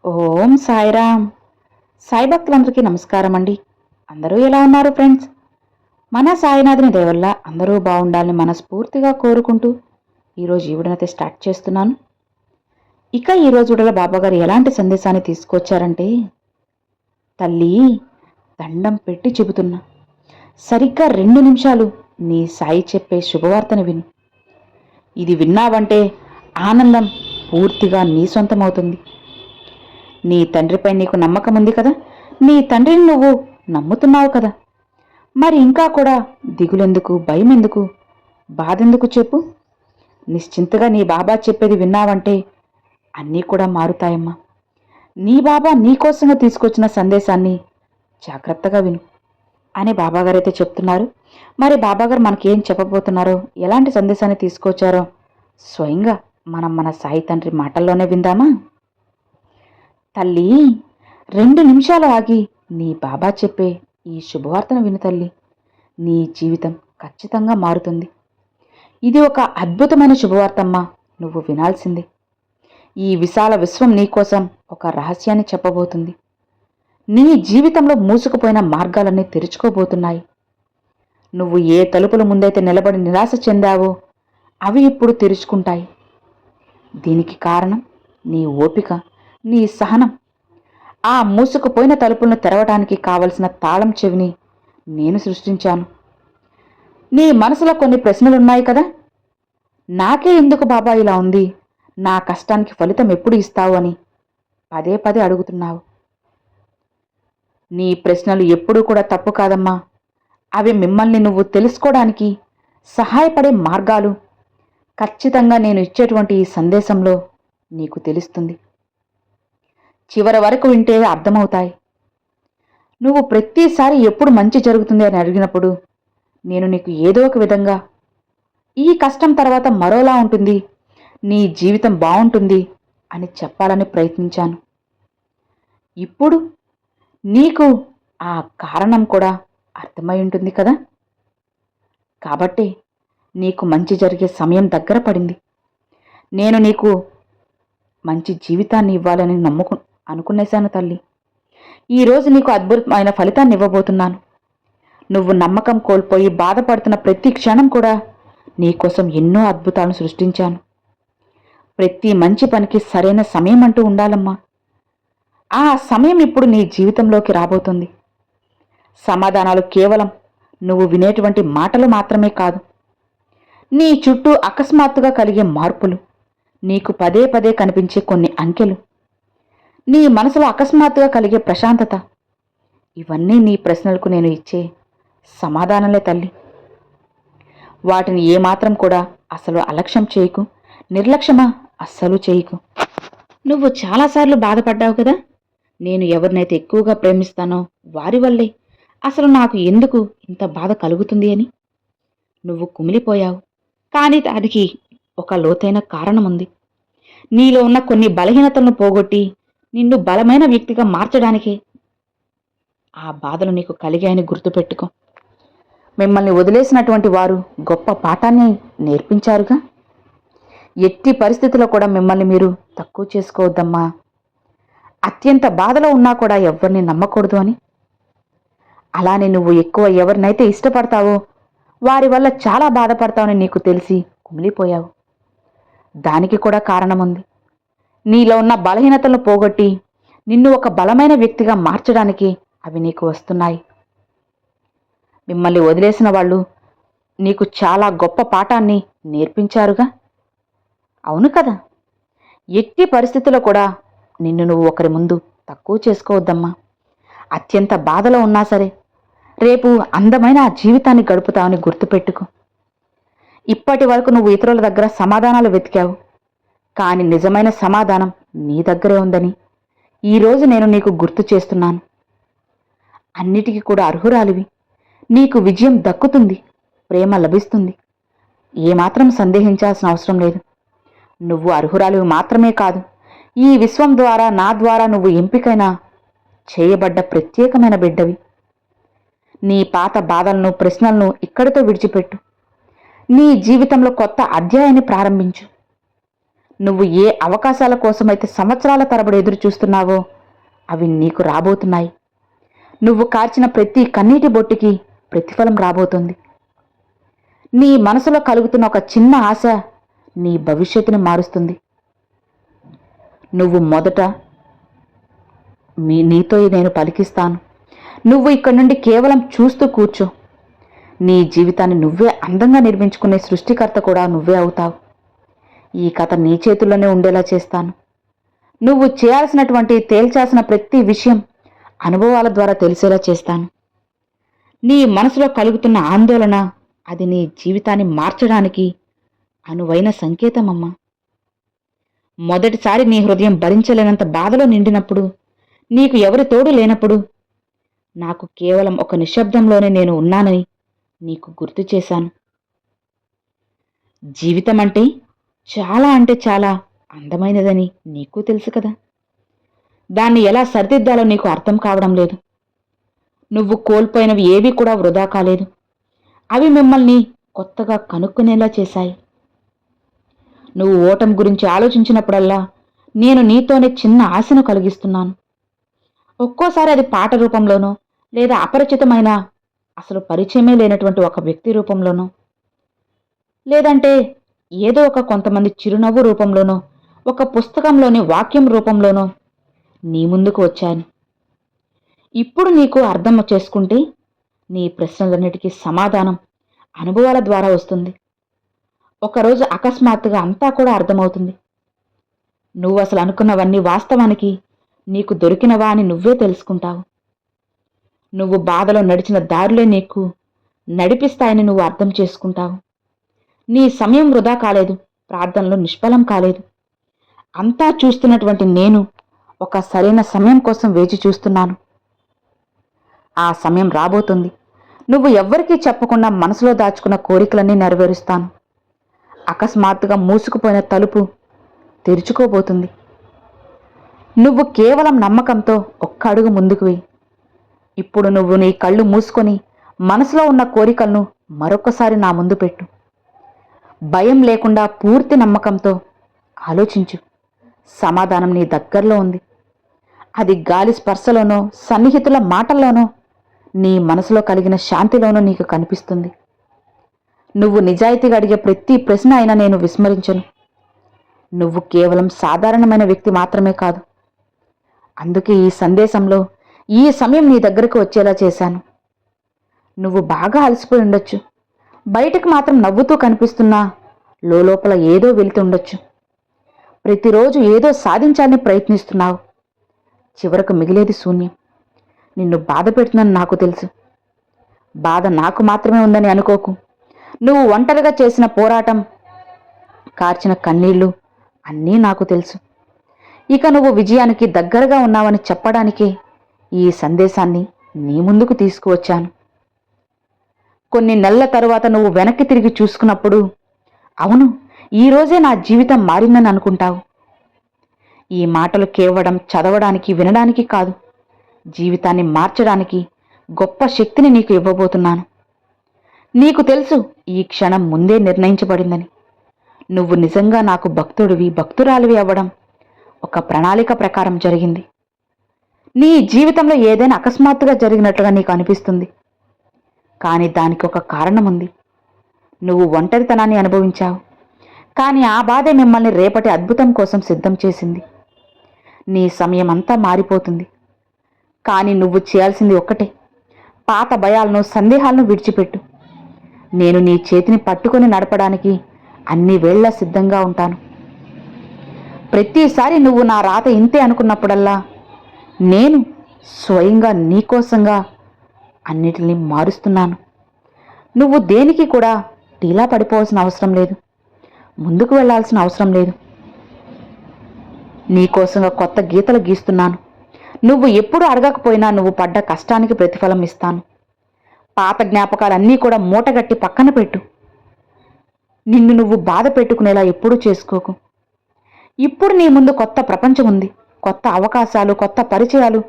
ఓం సాయిరామ్. సాయి భక్తులందరికీ నమస్కారం అండి. అందరూ ఎలా ఉన్నారు ఫ్రెండ్స్? మన సాయినాథుని దయ వల్ల అందరూ బాగుండాలని మనస్ఫూర్తిగా కోరుకుంటూ ఈరోజు ఈ వీడియోనైతే స్టార్ట్ చేస్తున్నాను. ఇక ఈరోజు వీడియోలో బాబాగారు ఎలాంటి సందేశాన్ని తీసుకొచ్చారంటే, తల్లి దండం పెట్టి చెబుతున్నా, సరిగ్గా 2 నిమిషాలు నీ సాయి చెప్పే శుభవార్తను విను. ఇది విన్నావంటే ఆనందం పూర్తిగా నీ సొంతమవుతుంది. నీ తండ్రిపై నీకు నమ్మకం ఉంది కదా, నీ తండ్రిని నువ్వు నమ్ముతున్నావు కదా, మరి ఇంకా కూడా దిగులెందుకు, భయమెందుకు, బాధెందుకు చెప్పు? నిశ్చింతగా నీ బాబా చెప్పేది విన్నావంటే అన్నీ కూడా మారుతాయమ్మా. నీ బాబా నీకోసంగా తీసుకొచ్చిన సందేశాన్ని జాగ్రత్తగా విను అని బాబాగారైతే చెప్తున్నారు. మరి బాబాగారు మనకేం చెప్పబోతున్నారో, ఎలాంటి సందేశాన్ని తీసుకొచ్చారో స్వయంగా మనం మన సాయి తండ్రి మాటల్లోనే విందామా? తల్లి 2 నిమిషాలు ఆగి నీ బాబా చెప్పే ఈ శుభవార్తను విను తల్లి. నీ జీవితం ఖచ్చితంగా మారుతుంది. ఇది ఒక అద్భుతమైన శుభవార్తమ్మా, నువ్వు వినాల్సిందే. ఈ విశాల విశ్వం నీకోసం ఒక రహస్యాన్ని చెప్పబోతుంది. నీ జీవితంలో మూసుకుపోయిన మార్గాలన్నీ తెరుచుకోబోతున్నాయి. నువ్వు ఏ తలుపుల ముందైతే నిలబడి నిరాశ చెందావో అవి ఇప్పుడు తెరుచుకుంటాయి. దీనికి కారణం నీ ఓపిక, నీ సహనం. ఆ మూసుకుపోయిన తలుపులను తెరవడానికి కావలసిన తాళం చెవిని నేను సృష్టించాను. నీ మనసులో కొన్ని ప్రశ్నలున్నాయి కదా, నాకే ఎందుకు బాబా ఇలా ఉంది, నా కష్టానికి ఫలితం ఎప్పుడు ఇస్తావు అని పదే పదే అడుగుతున్నావు. నీ ప్రశ్నలు ఎప్పుడూ కూడా తప్పు కాదమ్మా. అవి మిమ్మల్ని నువ్వు తెలుసుకోవడానికి సహాయపడే మార్గాలు. ఖచ్చితంగా నేను ఇచ్చేటువంటి ఈ సందేశంలో నీకు తెలుస్తుంది. చివరి వరకు వింటే అర్థమవుతాయి. నువ్వు ప్రతిసారి ఎప్పుడు మంచి జరుగుతుంది అని అడిగినప్పుడు నేను నీకు ఏదో ఒక విధంగా ఈ కష్టం తర్వాత మరోలా ఉంటుంది, నీ జీవితం బాగుంటుంది అని చెప్పాలని ప్రయత్నించాను. ఇప్పుడు నీకు ఆ కారణం కూడా అర్థమై ఉంటుంది కదా. కాబట్టి నీకు మంచి జరిగే సమయం దగ్గర పడింది. నేను నీకు మంచి జీవితాన్ని ఇవ్వాలని అనుకునేశాను తల్లి. ఈరోజు నీకు అద్భుతమైన ఫలితాన్ని ఇవ్వబోతున్నాను. నువ్వు నమ్మకం కోల్పోయి బాధపడుతున్న ప్రతి క్షణం కూడా నీకోసం ఎన్నో అద్భుతాలను సృష్టించాను. ప్రతి మంచి పనికి సరైన సమయం అంటూ ఉండాలమ్మా. ఆ సమయం ఇప్పుడు నీ జీవితంలోకి రాబోతుంది. సమాధానాలు కేవలం నువ్వు వినేటువంటి మాటలు మాత్రమే కాదు, నీ చుట్టూ అకస్మాత్తుగా కలిగే మార్పులు, నీకు పదే పదే కనిపించే కొన్ని అంకెలు, నీ మనసులో అకస్మాత్తుగా కలిగే ప్రశాంతత, ఇవన్నీ నీ ప్రశ్నలకు నేను ఇచ్చే సమాధానాలే తల్లి. వాటిని ఏమాత్రం కూడా అసలు అలక్ష్యం చేయకు, నిర్లక్ష్యమా అస్సలు చేయకు. నువ్వు చాలాసార్లు బాధపడ్డావు కదా, నేను ఎవరినైతే ఎక్కువగా ప్రేమిస్తానో వారి వల్లే అసలు నాకు ఎందుకు ఇంత బాధ కలుగుతుంది అని నువ్వు కుమిలిపోయావు. కానీ దానికి ఒక లోతైన కారణం ఉంది. నీలో ఉన్న కొన్ని బలహీనతలను పోగొట్టి నిన్ను బలమైన వ్యక్తిగా మార్చడానికి ఆ బాధలు నీకు కలిగాయని గుర్తుపెట్టుకో. మిమ్మల్ని వదిలేసినటువంటి వారు గొప్ప పాఠాన్ని నేర్పించారుగా. ఎట్టి పరిస్థితుల్లో కూడా మిమ్మల్ని మీరు తక్కువ చేసుకోవద్దమ్మా. అత్యంత బాధలో ఉన్నా కూడా ఎవరిని నమ్మకూడదు అని. అలానే నువ్వు ఎక్కువ ఎవరినైతే ఇష్టపడతావో వారి వల్ల చాలా బాధపడతావని నీకు తెలిసి కుమిలిపోయావు. దానికి కూడా కారణం ఉంది. నీలో ఉన్న బలహీనతలను పోగొట్టి నిన్ను ఒక బలమైన వ్యక్తిగా మార్చడానికి అవి నీకు వస్తున్నాయి. మిమ్మల్ని వదిలేసిన వాళ్ళు నీకు చాలా గొప్ప పాఠాన్ని నేర్పించారుగా. అవును కదా. ఎట్టి పరిస్థితుల్లో కూడా నిన్ను నువ్వు ఒకరి ముందు తక్కువ చేసుకోవద్దమ్మా. అత్యంత బాధలో ఉన్నా సరే రేపు అందమైన ఆ జీవితాన్ని గడుపుతావని గుర్తుపెట్టుకో. ఇప్పటి వరకు నువ్వు ఇతరుల దగ్గర సమాధానాలు వెతికావు, కానీ నిజమైన సమాధానం నీ దగ్గరే ఉందని ఈరోజు నేను నీకు గుర్తు చేస్తున్నాను. అన్నిటికీ కూడా అర్హురాలివి. నీకు విజయం దక్కుతుంది, ప్రేమ లభిస్తుంది. ఏమాత్రం సందేహించాల్సిన అవసరం లేదు. నువ్వు అర్హురాలివి మాత్రమే కాదు, ఈ విశ్వం ద్వారా నా ద్వారా నువ్వు ఎంపికైన చేయబడ్డ ప్రత్యేకమైన బిడ్డవి. నీ పాత బాధలను, ప్రశ్నలను ఇక్కడితో విడిచిపెట్టు. నీ జీవితంలో కొత్త అధ్యాయాన్ని ప్రారంభించు. నువ్వు ఏ అవకాశాల కోసమైతే సంవత్సరాల తరబడి ఎదురు చూస్తున్నావో అవి నీకు రాబోతున్నాయి. నువ్వు కార్చిన ప్రతి కన్నీటి బొట్టుకి ప్రతిఫలం రాబోతుంది. నీ మనసులో కలుగుతున్న ఒక చిన్న ఆశ నీ భవిష్యత్తును మారుస్తుంది. నువ్వు మొదట నీతో నేను పలికిస్తాను. నువ్వు ఇక్కడి నుండి కేవలం చూస్తూ కూర్చో. నీ జీవితాన్ని నువ్వే అందంగా నిర్మించుకునే సృష్టికర్త కూడా నువ్వే అవుతావు. ఈ కథ నీ చేతుల్లోనే ఉండేలా చేస్తాను. నువ్వు చేయాల్సినటువంటి తేల్చాల్సిన ప్రతి విషయం అనుభవాల ద్వారా తెలిసేలా చేస్తాను. నీ మనసులో కలుగుతున్న ఆందోళన అది నీ జీవితాన్ని మార్చడానికి అనువైన సంకేతమమ్మా. మొదటిసారి నీ హృదయం భరించలేనంత బాధలో నిండినప్పుడు, నీకు ఎవరి తోడు లేనప్పుడు, నాకు కేవలం ఒక నిశ్శబ్దంలోనే నేను ఉన్నానని నీకు గుర్తు చేశాను. జీవితం అంటే చాలా అందమైనదని నీకు తెలుసు కదా. దాన్ని ఎలా సరిదిద్దాలో నీకు అర్థం కావడం లేదు. నువ్వు కోల్పోయినవి ఏవీ కూడా వృధా కాలేదు. అవి మిమ్మల్ని కొత్తగా కనుక్కునేలా చేశాయి. నువ్వు ఓటమి గురించి ఆలోచించినప్పుడల్లా నేను నీతోనే చిన్న ఆశను కలిగిస్తున్నాను. ఒక్కోసారి అది పాట రూపంలోనో, లేదా అపరిచితమైన అసలు పరిచయమే లేనటువంటి ఒక వ్యక్తి రూపంలోనో, లేదంటే ఏదో ఒక కొంతమంది చిరునవ్వు రూపంలోనో, ఒక పుస్తకంలోని వాక్యం రూపంలోనో నీ ముందుకు వచ్చాను. ఇప్పుడు నీకు అర్థం చేసుకుంటే నీ ప్రశ్నలన్నిటికీ సమాధానం అనుభవాల ద్వారా వస్తుంది. ఒకరోజు అకస్మాత్తుగా అంతా కూడా అర్థమవుతుంది. నువ్వు అసలు అనుకున్నవన్నీ వాస్తవానికి నీకు దొరికినవా అని నువ్వే తెలుసుకుంటావు. నువ్వు బాధలో నడిచిన దారులే నీకు నడిపిస్తాయని నువ్వు అర్థం చేసుకుంటావు. నీ సమయం వృధా కాలేదు, ప్రార్థనలు నిష్ఫలం కాలేదు. అంతా చూస్తున్నటువంటి నేను ఒక సరైన సమయం కోసం వేచి చూస్తున్నాను. ఆ సమయం రాబోతుంది. నువ్వు ఎవ్వరికీ చెప్పకుండా మనసులో దాచుకున్న కోరికలన్నీ నెరవేరుస్తాను. అకస్మాత్తుగా మూసుకుపోయిన తలుపు తెరుచుకోబోతుంది. నువ్వు కేవలం నమ్మకంతో ఒక్క అడుగు ముందుకు వెయ్యి. ఇప్పుడు నువ్వు నీ కళ్ళు మూసుకొని మనసులో ఉన్న కోరికలను మరొకసారి నా ముందు పెట్టు. భయం లేకుండా పూర్తి నమ్మకంతో ఆలోచించు. సమాధానం నీ దగ్గరలో ఉంది. అది గాలి స్పర్శలోనో, సన్నిహితుల మాటల్లోనో, నీ మనసులో కలిగిన శాంతిలోనూ నీకు కనిపిస్తుంది. నువ్వు నిజాయితీగా అడిగే ప్రతి ప్రశ్న అయినా నేను విస్మరించను. నువ్వు కేవలం సాధారణమైన వ్యక్తి మాత్రమే కాదు. అందుకే ఈ సందేశంలో ఈ సమయం నీ దగ్గరకు వచ్చేలా చేశాను. నువ్వు బాగా అలసిపోయి ఉండొచ్చు. బయటకు మాత్రం నవ్వుతూ కనిపిస్తున్నా లోపల ఏదో వెళ్తుండొచ్చు. ప్రతిరోజు ఏదో సాధించాలని ప్రయత్నిస్తున్నావు. చివరకు మిగిలేది శూన్యం. నిన్ను బాధ పెడుతుందని నాకు తెలుసు. బాధ నాకు మాత్రమే ఉందని అనుకోకు. నువ్వు ఒంటరిగా చేసిన పోరాటం, కార్చిన కన్నీళ్లు అన్నీ నాకు తెలుసు. ఇక నువ్వు విజయానికి దగ్గరగా ఉన్నావని చెప్పడానికే ఈ సందేశాన్ని నీ ముందుకు తీసుకువచ్చాను. కొన్ని నెలల తరువాత నువ్వు వెనక్కి తిరిగి చూసుకున్నప్పుడు, అవును, ఈరోజే నా జీవితం మారిందని అనుకుంటావు. ఈ మాటలు కేవలం చదవడానికి, వినడానికి కాదు, జీవితాన్ని మార్చడానికి గొప్ప శక్తిని నీకు ఇవ్వబోతున్నాను. నీకు తెలుసు, ఈ క్షణం ముందే నిర్ణయించబడిందని. నువ్వు నిజంగా నాకు భక్తురాలివి అవ్వడం ఒక ప్రణాళిక ప్రకారం జరిగింది. నీ జీవితంలో ఏదైనా అకస్మాత్తుగా జరిగినట్లుగా నీకు అనిపిస్తుంది. కానీ దానికి ఒక కారణం ఉంది. నువ్వు ఒంటరితనాన్ని అనుభవించావు. కానీ ఆ బాధే మిమ్మల్ని రేపటి అద్భుతం కోసం సిద్ధం చేసింది. నీ సమయం అంతా మారిపోతుంది. కానీ నువ్వు చేయాల్సింది ఒక్కటే. పాత భయాలను, సందేహాలను విడిచిపెట్టు. నేను నీ చేతిని పట్టుకొని నడపడానికి అన్ని వేళ్లా సిద్ధంగా ఉంటాను. ప్రతిసారి నువ్వు నా రాత ఇంతే అనుకున్నప్పుడల్లా నేను స్వయంగా నీకోసంగా అన్నిటిని మారుస్తున్నాను. నువ్వు దేనికి కూడా ఢీలా పడిపోవాల్సిన అవసరం లేదు. ముందుకు వెళ్లాల్సిన అవసరం లేదు. నీకోసంగా కొత్త గీతలు గీస్తున్నాను. నువ్వు ఎప్పుడు అడగకపోయినా నువ్వు పడ్డ కష్టానికి ప్రతిఫలం ఇస్తాను. పాత జ్ఞాపకాలన్నీ కూడా మూటగట్టి పక్కన పెట్టు. నిన్ను నువ్వు బాధ పెట్టుకునేలా ఎప్పుడూ చేసుకోకు. ఇప్పుడు నీ ముందు కొత్త ప్రపంచం ఉంది. కొత్త అవకాశాలు, కొత్త పరిచయాలు,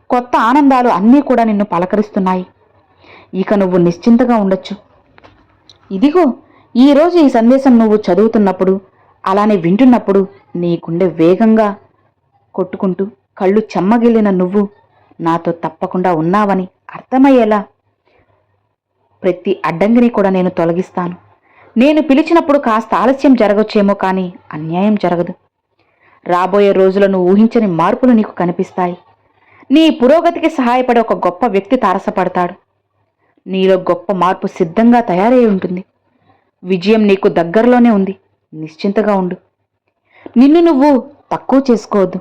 కొత్త ఆనందాలు అన్నీ కూడా నిన్ను పలకరిస్తున్నాయి. ఇక నువ్వు నిశ్చింతగా ఉండొచ్చు. ఇదిగో, ఈరోజు ఈ సందేశం నువ్వు చదువుతున్నప్పుడు అలానే వింటున్నప్పుడు నీ గుండె వేగంగా కొట్టుకుంటూ కళ్ళు చెమ్మగిల్లిన నువ్వు నాతో తప్పకుండా ఉన్నావని అర్థమయ్యేలా ప్రతి అడ్డంకిని కూడా నేను తొలగిస్తాను. నేను పిలిచినప్పుడు కాస్త ఆలస్యం జరగొచ్చేమో కానీ అన్యాయం జరగదు. రాబోయే రోజులను ఊహించని మార్పులు నీకు కనిపిస్తాయి. నీ పురోగతికి సహాయపడే ఒక గొప్ప వ్యక్తి తారసపడతాడు. నీలో గొప్ప మార్పు సిద్ధంగా తయారై ఉంటుంది. విజయం నీకు దగ్గరలోనే ఉంది. నిశ్చింతగా ఉండు. నిన్ను నువ్వు తక్కువ చేసుకోవద్దు.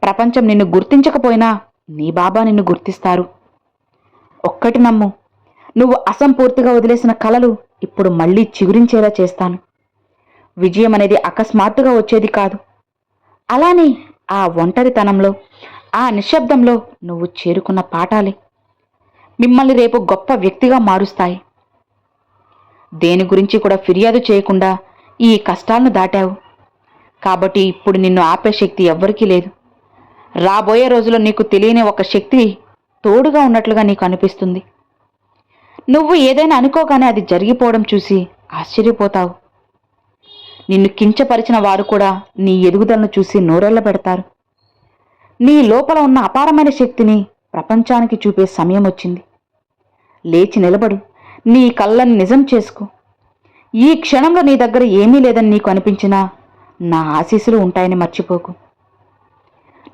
ప్రపంచం నిన్ను గుర్తించకపోయినా నీ బాబా నిన్ను గుర్తిస్తారు. ఒక్కటి నమ్ము, నువ్వు అసంపూర్తిగా వదిలేసిన కలలు ఇప్పుడు మళ్ళీ చిగురించేలా చేస్తాను. విజయం అనేది అకస్మాత్తుగా వచ్చేది కాదు. అలానే ఆ ఒంటరితనంలో, ఆ నిశ్శబ్దంలో నువ్వు చేరుకున్న పాఠాలే మిమ్మల్ని రేపు గొప్ప వ్యక్తిగా మారుస్తాయి. దేని గురించి కూడా ఫిర్యాదు చేయకుండా ఈ కష్టాలను దాటావు. కాబట్టి ఇప్పుడు నిన్ను ఆపే శక్తి ఎవ్వరికీ లేదు. రాబోయే రోజుల్లో నీకు తెలియని ఒక శక్తి తోడుగా ఉన్నట్లుగా నీకు అనిపిస్తుంది. నువ్వు ఏదైనా అనుకోగానే అది జరిగిపోవడం చూసి ఆశ్చర్యపోతావు. నిన్ను కించపరిచిన వారు కూడా నీ ఎదుగుదలను చూసి నోరెళ్ల పెడతారు. నీ లోపల ఉన్న అపారమైన శక్తిని ప్రపంచానికి చూపే సమయం వచ్చింది. లేచి నిలబడు. నీ కళ్ళని నిజం చేసుకో. ఈ క్షణంలో నీ దగ్గర ఏమీ లేదని నీకు అనిపించినా నా ఆశీస్సులు ఉంటాయని మర్చిపోకు.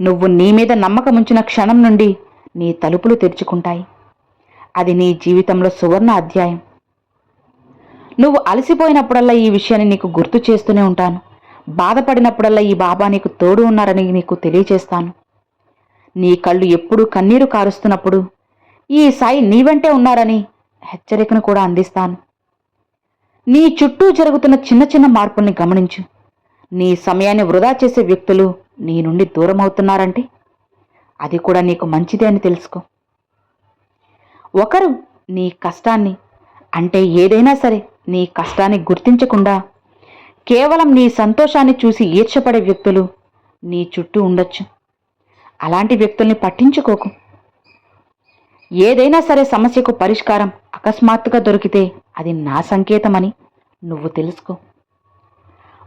నువ్వు నీ మీద నమ్మకం ఉంచిన క్షణం నుండి నీ తలుపులు తెరుచుకుంటాయి. అది నీ జీవితంలో సువర్ణ అధ్యాయం. నువ్వు అలసిపోయినప్పుడల్లా ఈ విషయాన్ని నీకు గుర్తు చేస్తూనే ఉంటాను. బాధపడినప్పుడల్లా ఈ బాబా నీకు తోడు ఉన్నారని నీకు తెలియచేస్తాను. నీ కళ్ళు ఎప్పుడూ కన్నీరు కారుస్తున్నప్పుడు ఈ సాయి నీ వెంటే ఉన్నారని హెచ్చరికను కూడా అందిస్తాను. నీ చుట్టూ జరుగుతున్న చిన్న చిన్న మార్పుల్ని గమనించు. నీ సమయాన్ని వృధా చేసే వ్యక్తులు నీ నుండి దూరమవుతున్నారంటే అది కూడా నీకు మంచిదే అని తెలుసుకో. ఒకరు నీ కష్టాన్ని, అంటే ఏదైనా సరే నీ కష్టాన్ని గుర్తించకుండా కేవలం నీ సంతోషాన్ని చూసి ఈర్ష్యపడే వ్యక్తులు నీ చుట్టూ ఉండొచ్చు. అలాంటి వ్యక్తుల్ని పట్టించుకోకు. ఏదైనా సరే సమస్యకు పరిష్కారం అకస్మాత్తుగా దొరికితే అది నా సంకేతమని నువ్వు తెలుసుకో.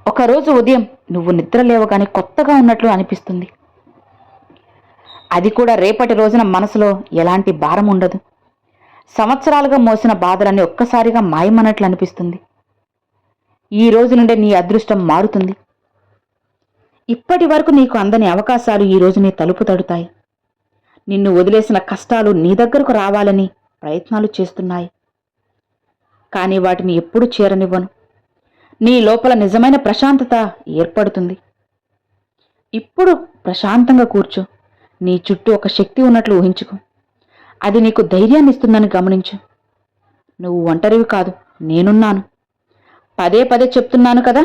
ఒకరోజు ఉదయం నువ్వు నిద్ర లేవగానే కొత్తగా ఉన్నట్లు అనిపిస్తుంది. అది కూడా రేపటి రోజున మనసులో ఎలాంటి భారం ఉండదు. సంవత్సరాలుగా మోసిన బాధలన్నీ ఒక్కసారిగా మాయమన్నట్లు అనిపిస్తుంది. ఈ రోజు నుండే నీ అదృష్టం మారుతుంది. ఇప్పటి వరకు నీకు అందని అవకాశాలు ఈ రోజు నీ తలుపు తడుతాయి. నిన్ను వదిలేసిన కష్టాలు నీ దగ్గరకు రావాలని ప్రయత్నాలు చేస్తున్నాయి. కానీ వాటిని ఎప్పుడూ చేరనివ్వను. నీ లోపల నిజమైన ప్రశాంతత ఏర్పడుతుంది. ఇప్పుడు ప్రశాంతంగా కూర్చో. నీ చుట్టూ ఒక శక్తి ఉన్నట్లు ఊహించుకో. అది నీకు ధైర్యాన్ని ఇస్తుందని గమనించు. నువ్వు ఒంటరివి కాదు, నేనున్నాను. పదే పదే చెప్తున్నాను కదా,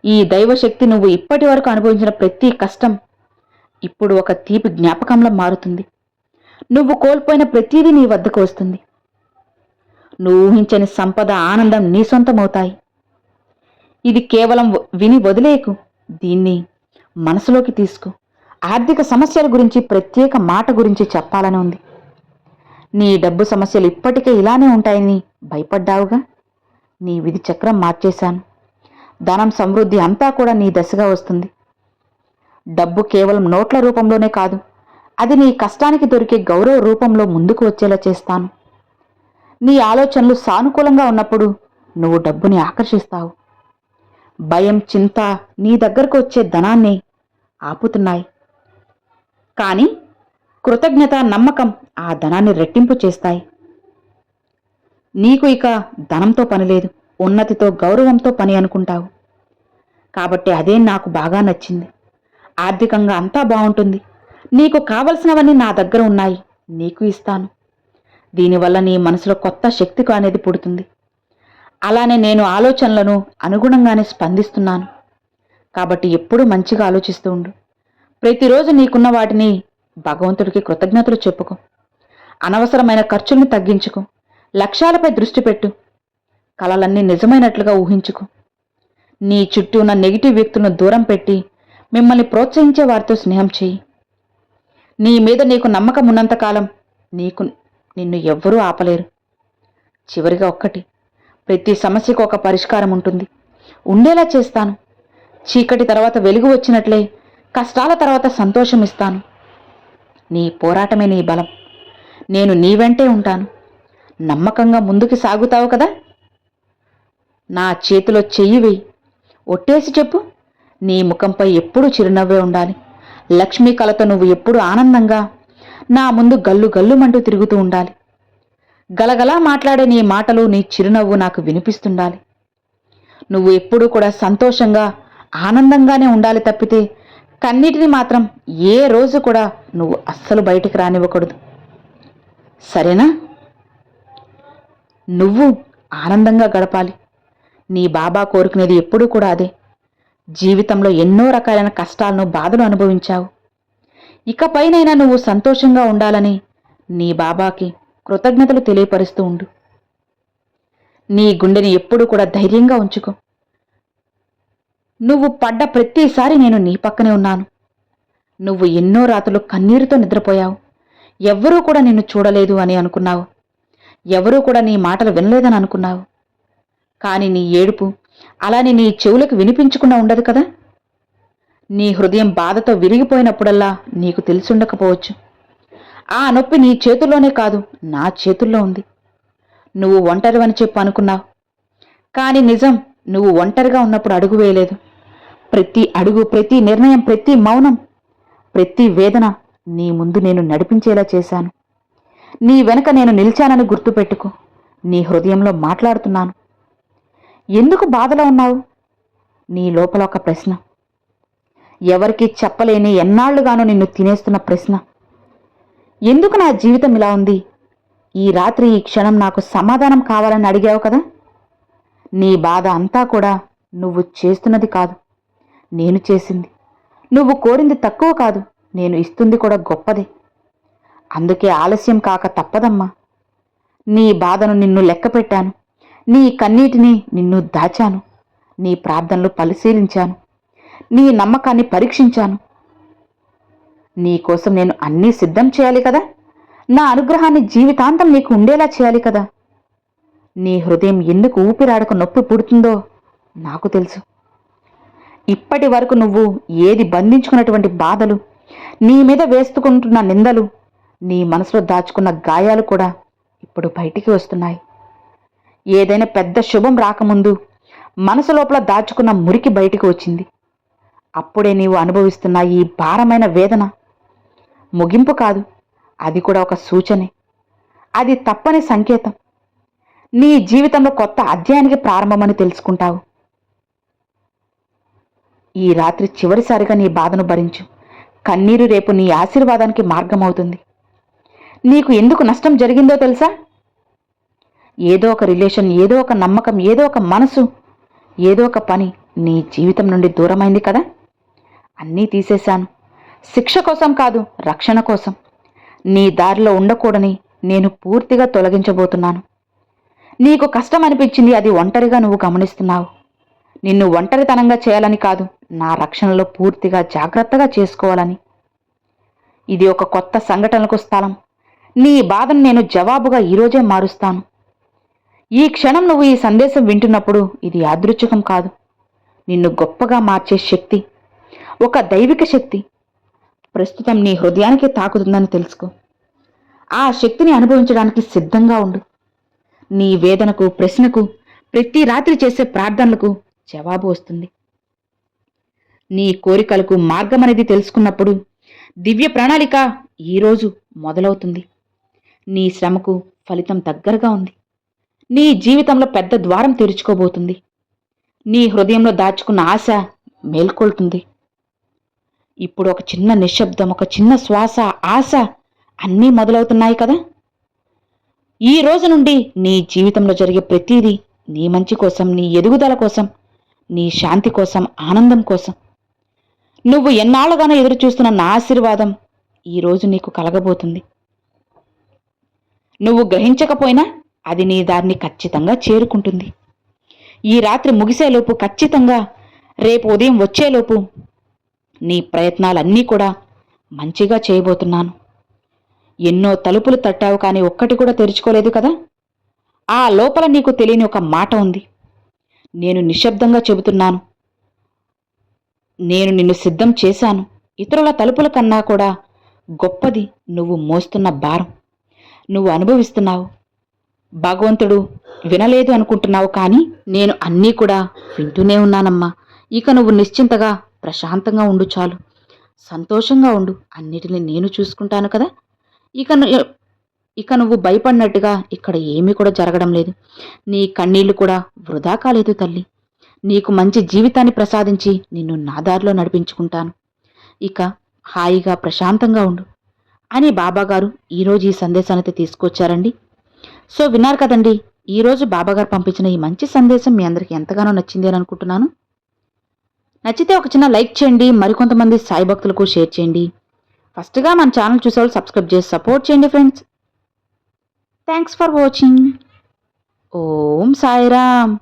ఈ దైవశక్తి నువ్వు ఇప్పటి వరకు అనుభవించిన ప్రతి కష్టం ఇప్పుడు ఒక తీపి జ్ఞాపకంలో మారుతుంది. నువ్వు కోల్పోయిన ప్రతీదీ నీ వద్దకు వస్తుంది. నువ్వు ఊహించని సంపద, ఆనందం నీ సొంతమవుతాయి. ఇది కేవలం విని వదిలేకు. దీన్ని మనసులోకి తీసుకో. ఆర్థిక సమస్యల గురించి ప్రత్యేక మాట గురించి చెప్పాలని ఉంది. నీ డబ్బు సమస్యలు ఇప్పటికే ఇలానే ఉంటాయని భయపడ్డావుగా. నీ విధి చక్రం మార్చేశాను. ధనం, సమృద్ధి అంతా కూడా నీ దశగా వస్తుంది. డబ్బు కేవలం నోట్ల రూపంలోనే కాదు, అది నీ కష్టానికి దొరికే గౌరవ రూపంలో ముందుకు వచ్చేలా చేస్తాను. నీ ఆలోచనలు సానుకూలంగా ఉన్నప్పుడు నువ్వు డబ్బుని ఆకర్షిస్తావు. భయం, చింత నీ దగ్గరకు వచ్చే ధనాన్ని ఆపుతున్నాయి. కానీ కృతజ్ఞత, నమ్మకం ఆ ధనాన్ని రెట్టింపు చేస్తాయి. నీకు ఇక ధనంతో పని లేదు, ఉన్నతితో, గౌరవంతో పని అనుకుంటావు. కాబట్టి అదే నాకు బాగా నచ్చింది. ఆర్థికంగా అంతా బాగుంటుంది. నీకు కావలసినవన్నీ నా దగ్గర ఉన్నాయి, నీకు ఇస్తాను. దీనివల్ల నీ మనసులో కొత్త శక్తి అనేది పుడుతుంది. అలానే నేను ఆలోచనలను అనుగుణంగానే స్పందిస్తున్నాను. కాబట్టి ఎప్పుడూ మంచిగా ఆలోచిస్తూ ఉండు. ప్రతిరోజు నీకున్న వాటిని భగవంతుడికి కృతజ్ఞతలు చెప్పుకో. అనవసరమైన ఖర్చుల్ని తగ్గించుకో. లక్ష్యాలపై దృష్టి పెట్టు. కలలన్నీ నిజమైనట్లుగా ఊహించుకో. నీ చుట్టూ ఉన్న నెగిటివ్ వ్యక్తులను దూరం పెట్టి మిమ్మల్ని ప్రోత్సహించే వారితో స్నేహం చేయి. నీ మీద నీకు నమ్మకం ఉన్నంతకాలం నిన్ను ఎవ్వరూ ఆపలేరు. చివరిగా ఒక్కటి, ప్రతి సమస్యకు ఒక పరిష్కారం ఉంటుంది. ఉండేలా చేస్తాను. చీకటి తర్వాత వెలుగు వచ్చినట్లే కష్టాల తర్వాత సంతోషం ఇస్తాను. నీ పోరాటమే నీ బలం. నేను నీ వెంటే ఉంటాను. నమ్మకంగా ముందుకు సాగుతావు కదా? నా చేతిలో చెయ్యి వేయి. ఒట్టేసి చెప్పు. నీ ముఖంపై ఎప్పుడూ చిరునవ్వే ఉండాలి. లక్ష్మీ కళతో నువ్వు ఎప్పుడు ఆనందంగా నా ముందు గల్లు గల్లుమంటూ తిరుగుతూ ఉండాలి. గలగలా మాట్లాడే నీ మాటలు, నీ చిరునవ్వు నాకు వినిపిస్తుండాలి. నువ్వు ఎప్పుడూ కూడా సంతోషంగా ఆనందంగానే ఉండాలి తప్పితే కన్నిటిని మాత్రం ఏ రోజు కూడా నువ్వు అస్సలు బయటికి రానివ్వకూడదు. సరేనా? నువ్వు ఆనందంగా గడపాలి. నీ బాబా కోరుకునేది ఎప్పుడూ కూడా అదే. జీవితంలో ఎన్నో రకాలైన కష్టాలను, బాధలు అనుభవించావు. ఇకపైనైనా నువ్వు సంతోషంగా ఉండాలని నీ బాబాకి కృతజ్ఞతలు తెలియపరుస్తూ ఉండు. నీ గుండెని ఎప్పుడూ కూడా ధైర్యంగా ఉంచుకో. నువ్వు పడ్డ ప్రతిసారి నేను నీ పక్కనే ఉన్నాను. నువ్వు ఎన్నో రాత్రులు కన్నీరుతో నిద్రపోయావు. ఎవ్వరూ కూడా నిన్ను చూడలేదు అని అనుకున్నావు. ఎవరూ కూడా నీ మాటలు వినలేదని అనుకున్నావు. కాని నీ ఏడుపు అలానే నీ చెవులకు వినిపించకుండా ఉండదు కదా? నీ హృదయం బాధతో విరిగిపోయినప్పుడల్లా నీకు తెలుసుండకపోవచ్చు. ఆ నొప్పి నీ చేతుల్లోనే కాదు, నా చేతుల్లో ఉంది. నువ్వు ఒంటరివని చెప్పు అనుకున్నావు. కాని నిజం, నువ్వు ఒంటరిగా ఉన్నప్పుడు అడుగు వేయలేదు. ప్రతి అడుగు, ప్రతి నిర్ణయం, ప్రతి మౌనం, ప్రతి వేదన నీ ముందు నేను నడిపించేలా చేశాను. నీ వెనక నేను నిలిచానని గుర్తుపెట్టుకో. నీ హృదయంలో మాట్లాడుతున్నాను. ఎందుకు బాధలో ఉన్నావు? నీ లోపల ఒక ప్రశ్న. ఎవరికీ చెప్పలేని, ఎన్నాళ్లుగానో నిన్ను తినేస్తున్న ప్రశ్న. ఎందుకు నా జీవితం ఇలా ఉంది? ఈ రాత్రి, ఈ క్షణం నాకు సమాధానం కావాలని అడిగావు కదా? నీ బాధ అంతా కూడా నువ్వు చేస్తున్నది కాదు, నేను చేసింది. నువ్వు కోరింది తక్కువ కాదు, నేను ఇస్తుంది కూడా గొప్పదే. అందుకే ఆలస్యం కాక తప్పదమ్మా. నీ బాధను నిన్ను లెక్కపెట్టాను. నీ కన్నీటిని నిన్ను దాచాను. నీ ప్రార్థనలు పరిశీలించాను. నీ నమ్మకాన్ని పరీక్షించాను. నీకోసం నేను అన్నీ సిద్ధం చేయాలి కదా? నా అనుగ్రహాన్ని జీవితాంతం నీకు ఉండేలా చేయాలి కదా? నీ హృదయం ఎందుకు ఊపిరాడక నొప్పి పుడుతుందో నాకు తెలుసు. ఇప్పటి వరకు నువ్వు ఏది బంధించుకున్నటువంటి బాధలు, నీ మీద వేసుకుంటున్న నిందలు, నీ మనసులో దాచుకున్న గాయాలు కూడా ఇప్పుడు బయటికి వస్తున్నాయి. ఏదైనా పెద్ద శుభం రాకముందు మనసు లోపల దాచుకున్న మురికి బయటికి వచ్చింది. అప్పుడే నీవు అనుభవిస్తున్న ఈ భారమైన వేదన ముగింపు కాదు, అది కూడా ఒక సూచనే. అది తప్పని సంకేతం. నీ జీవితంలో కొత్త అధ్యాయానికి ప్రారంభమని తెలుసుకుంటావు. ఈ రాత్రి చివరిసారిగా నీ బాధను భరించు. కన్నీరు రేపు నీ ఆశీర్వాదానికి మార్గమవుతుంది. నీకు ఎందుకు నష్టం జరిగిందో తెలుసా? ఏదో ఒక రిలేషన్, ఏదో ఒక నమ్మకం, ఏదో ఒక మనసు, ఏదో ఒక పని నీ జీవితం నుండి దూరమైంది కదా? అన్నీ తీసేశాను. శిక్ష కోసం కాదు, రక్షణ కోసం. నీ దారిలో ఉండకూడని నేను పూర్తిగా తొలగించబోతున్నాను. నీకు కష్టం అనిపించింది, అది ఒంటరిగా నువ్వు గమనిస్తున్నావు. నిన్ను ఒంటరితనంగా చేయాలని కాదు, నా రక్షణలో పూర్తిగా జాగ్రత్తగా చేసుకోవాలని. ఇది ఒక కొత్త సంఘటనలకు స్థలం. నీ బాధను నేను జవాబుగా ఈరోజే మారుస్తాను. ఈ క్షణం నువ్వు ఈ సందేశం వింటున్నప్పుడు ఇది యాదృచ్ఛికం కాదు. నిన్ను గొప్పగా మార్చే శక్తి, ఒక దైవిక శక్తి ప్రస్తుతం నీ హృదయానికి తాకుతుందని తెలుసుకో. ఆ శక్తిని అనుభవించడానికి సిద్ధంగా ఉండు. నీ వేదనకు, ప్రశ్నకు, ప్రతి రాత్రి చేసే ప్రార్థనలకు జవాబు వస్తుంది. నీ కోరికలకు మార్గమనేది తెలుసుకున్నప్పుడు దివ్య ప్రణాళిక ఈరోజు మొదలవుతుంది. నీ శ్రమకు ఫలితం దగ్గరగా ఉంది. నీ జీవితంలో పెద్ద ద్వారం తెరుచుకోబోతుంది. నీ హృదయంలో దాచుకున్న ఆశ మేల్కొల్తుంది. ఇప్పుడు ఒక చిన్న నిశ్శబ్దం, ఒక చిన్న శ్వాస, ఆశ అన్నీ మొదలవుతున్నాయి కదా? ఈ రోజు నుండి నీ జీవితంలో జరిగే ప్రతిదీ నీ మంచి కోసం, నీ ఎదుగుదల కోసం, నీ శాంతి కోసం, ఆనందం కోసం. నువ్వు ఎన్నాళ్ళుగానో ఎదురు చూస్తున్న నా ఆశీర్వాదం ఈరోజు నీకు కలగబోతుంది. నువ్వు గ్రహించకపోయినా అది నీ దారిని ఖచ్చితంగా చేరుకుంటుంది. ఈ రాత్రి ముగిసేలోపు, ఖచ్చితంగా రేపు ఉదయం వచ్చేలోపు నీ ప్రయత్నాలన్నీ కూడా మంచిగా చేయబోతున్నాను. ఎన్నో తలుపులు తట్టావు, కానీ ఒక్కటి కూడా తెరుచుకోలేదు కదా? ఆ లోపల నీకు తెలియని ఒక మాట ఉంది. నేను నిశ్శబ్దంగా చెబుతున్నాను. నేను నిన్ను సిద్ధం చేశాను. ఇతరుల తలుపుల కన్నా కూడా గొప్పది నువ్వు మోస్తున్న భారం. నువ్వు అనుభవిస్తున్నావు. భగవంతుడు వినలేదు అనుకుంటున్నావు, కానీ నేను అన్నీ కూడా వింటూనే ఉన్నానమ్మా. ఇక నువ్వు నిశ్చింతగా ప్రశాంతంగా ఉండు చాలు. సంతోషంగా ఉండు. అన్నిటిని నేను చూసుకుంటాను కదా. ఇక ఇక నువ్వు భయపడినట్టుగా ఇక్కడ ఏమీ కూడా జరగడం లేదు. నీ కన్నీళ్లు కూడా వృధా కాలేదు తల్లి. నీకు మంచి జీవితాన్ని ప్రసాదించి నిన్ను నా దారిలో నడిపించుకుంటాను. ఇక హాయిగా ప్రశాంతంగా ఉండు అని బాబాగారు ఈరోజు ఈ సందేశాన్ని తీసుకొచ్చారండి. సో విన్నారు కదండి, ఈరోజు బాబాగారు పంపించిన ఈ మంచి సందేశం మీ అందరికీ ఎంతగానో నచ్చింది అని అనుకుంటున్నాను. నచ్చితే ఒక చిన్న లైక్ చేయండి, మరికొంతమంది సాయి భక్తులకు షేర్ చేయండి. ఫస్ట్గా మన ఛానల్ చూసేవాళ్ళు సబ్స్క్రైబ్ చేసి సపోర్ట్ చేయండి friends. Thanks for watching. Om Sairam.